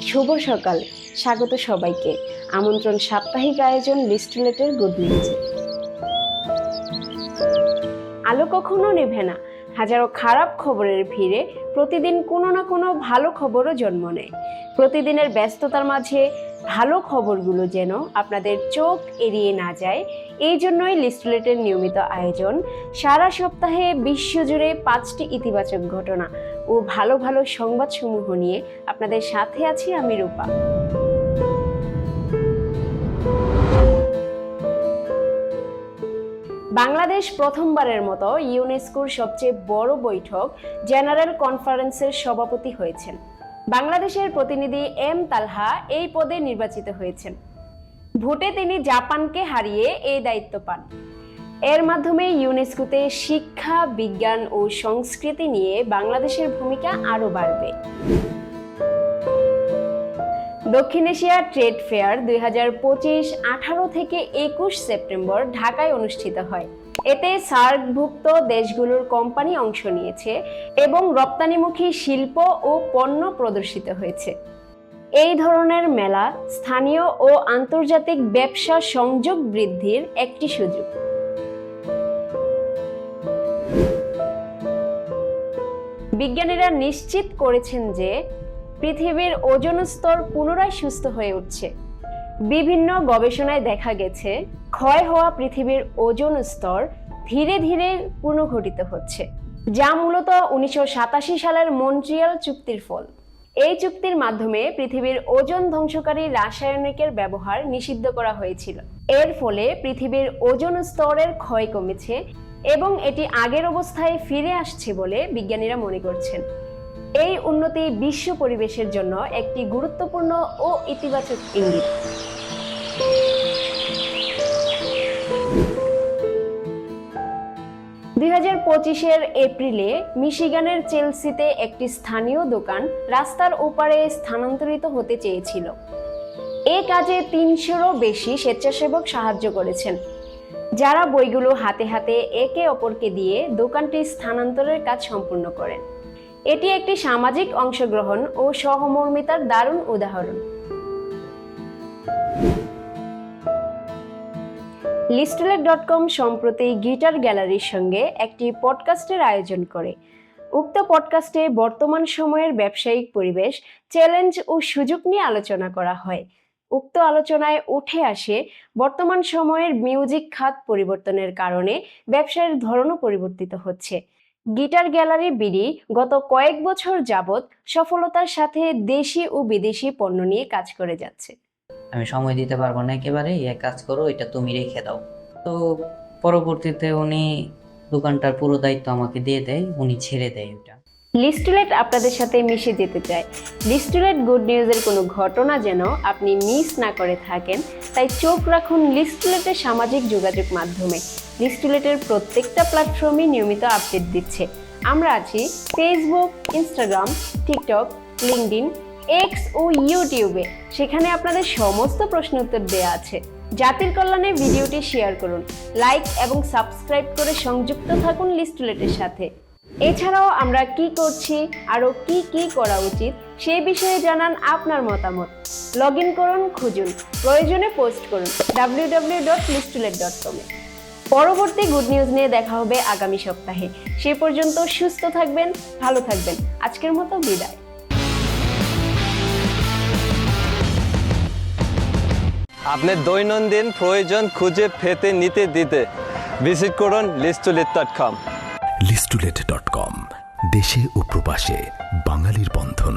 শুভ সকাল, স্বাগত সবাইকে। আমন্ত্রণ সাপ্তাহিক আয়োজন লিস্টলেটের গুড নিউজে। আলো কখনো নেভে না, হাজারো খারাপ খবরের ভিড়ে প্রতিদিন কোনো না কোনো ভালো খবরও জন্ম নেয়। প্রতিদিনের ব্যস্ততার মাঝে ভালো খবরগুলো যেন আপনাদের চোখ এড়িয়ে না যায়, এই জন্যই লিস্টলেটের নিয়মিত আয়োজন। সারা সপ্তাহে বিশ্বজুড়ে 5টি ইতিবাচক ঘটনা ও ভালো ভালো সংবাদসমূহ নিয়ে আপনাদের সাথে আছি আমি রূপা। বাংলাদেশ প্রথমবারের মতো ইউনেস্কোর সবচেয়ে বড় বৈঠক জেনারেল কনফারেন্সের সভাপতি হয়েছেন। বাংলাদেশের প্রতিনিধি এম তালহা এই পদে নির্বাচিত হয়েছেন। ভোটে তিনি জাপানকে হারিয়ে এই দায়িত্ব পান। এর মাধ্যমে ইউনেস্কোতে শিক্ষা, বিজ্ঞান ও সংস্কৃতি নিয়ে বাংলাদেশের ভূমিকা আরও বাড়বে। দক্ষিণ এশিয়া ট্রেড ফেয়ার 2025 18 থেকে 21 সেপ্টেম্বর ঢাকায় অনুষ্ঠিত হয়। এতে সার্কভুক্ত দেশগুলোর কোম্পানি অংশ নিয়েছে এবং রপ্তানিমুখী শিল্প ও পণ্য প্রদর্শিত হয়েছে। এই ধরনের মেলা স্থানীয় ও আন্তর্জাতিক ব্যবসা সংযোগ বৃদ্ধির একটি সুযোগ। বিজ্ঞানীরা নিশ্চিত করেছেন যে পৃথিবীর ওজোন স্তর পুনরায় সুস্থ হয়ে উঠছে। বিভিন্ন গবেষণায় দেখা গেছে ক্ষয় হওয়া পৃথিবীর ওজোন স্তর ধীরে ধীরে পুনর্গঠিত হচ্ছে, যা মূলত 1987 সালের মন্ট্রিয়াল চুক্তির ফল। এই চুক্তির মাধ্যমে পৃথিবীর ওজোন ধ্বংসকারী রাসায়নিকের ব্যবহার নিষিদ্ধ করা হয়েছিল। এর ফলে পৃথিবীর ওজোন স্তরের ক্ষয় কমেছে এবং এটি আগের অবস্থায় ফিরে আসছে বলে বিজ্ঞানীরা মনে করছেন। এই উন্নতি বিশ্ব পরিবেশের জন্য একটি গুরুত্বপূর্ণ ও ইতিবাচক ইঙ্গিত। 2025 এপ্রিলে মিশিগানের চেলসিতে একটি স্থানীয় দোকান রাস্তার ওপারে স্থানান্তরিত হতে চেয়েছিল। এ কাজে 300-রও বেশি স্বেচ্ছাসেবক সাহায্য করেছেন, যারা বইগুলো হাতে হাতে একে অপরকে দিয়ে দোকানটি স্থানান্তরের কাজ সম্পূর্ণ করেন। এটি একটি সামাজিক অংশগ্রহণ ও সহমর্মিতার দারুণ উদাহরণ। লিস্টলেট.com সম্প্রতি গিটার গ্যালারির সঙ্গে একটি পডকাস্টের আয়োজন করে। উক্ত পডকাস্টে বর্তমান সময়ের ব্যবসায়িক পরিবেশ, চ্যালেঞ্জ ও সুযোগ নিয়ে আলোচনা করা হয়। উক্ত আলোচনায় উঠে আসে বর্তমান সময়ের মিউজিক খাত পরিবর্তনের কারণে ব্যবসায়ের ধরনও পরিবর্তিত হচ্ছে। গিটার গ্যালারি বিডি গত কয়েক বছর যাবৎ সফলতার সাথে দেশি ও বিদেশি পণ্য নিয়ে কাজ করে যাচ্ছে। আমি সময় দিতে পারবো না, একেবারে এক কাজ করো, এটা তুমি রেখে দাও। তো পরবর্তীতে উনি দোকানটার পুরো দায়িত্ব আমাকে দিয়ে দেয়, উনি ছেড়ে দেয় ওটা। লিস্টলেট আপনাদের সাথে মিশে যেতে চায়। লিস্টলেট গুড নিউজের কোনো ঘটনা যেন আপনি মিস না করে থাকেন, তাই চোখ রাখুন লিস্টলেটের সামাজিক যোগাযোগ মাধ্যমে। লিস্টলেটের প্রত্যেকটা প্ল্যাটফর্মে নিয়মিত আপডেট দিচ্ছে। আমরা আছি Facebook, Instagram, TikTok, LinkedIn, X ও ইউটিউবে। সেখানে আপনাদের সমস্ত প্রশ্ন উত্তর দেওয়া আছে। জাতির কল্যাণে ভিডিওটি শেয়ার করুন, লাইক এবং সাবস্ক্রাইব করে সংযুক্ত থাকুন লিস্টলেটের সাথে। এছাড়াও আমরা কি করছি, আরও কি কি করা উচিত সেই বিষয়ে জানান আপনার মতামত। লগ ইন করুন, খুঁজুন, প্রয়োজনে পোস্ট করুন www.listlet.com এ। পরবর্তী গুড নিউজ নিয়ে দেখা হবে আগামী সপ্তাহে। সে পর্যন্ত সুস্থ থাকবেন, ভালো থাকবেন। আজকের মতো বিদায়। আপনার দৈনন্দিন প্রয়োজন খুঁজে পেতে নিতে দিতে ভিজিট করুন লিস্টলেট.com। লিস্টলেট.com, দেশে ও প্রবাসে বাঙালির বন্ধন।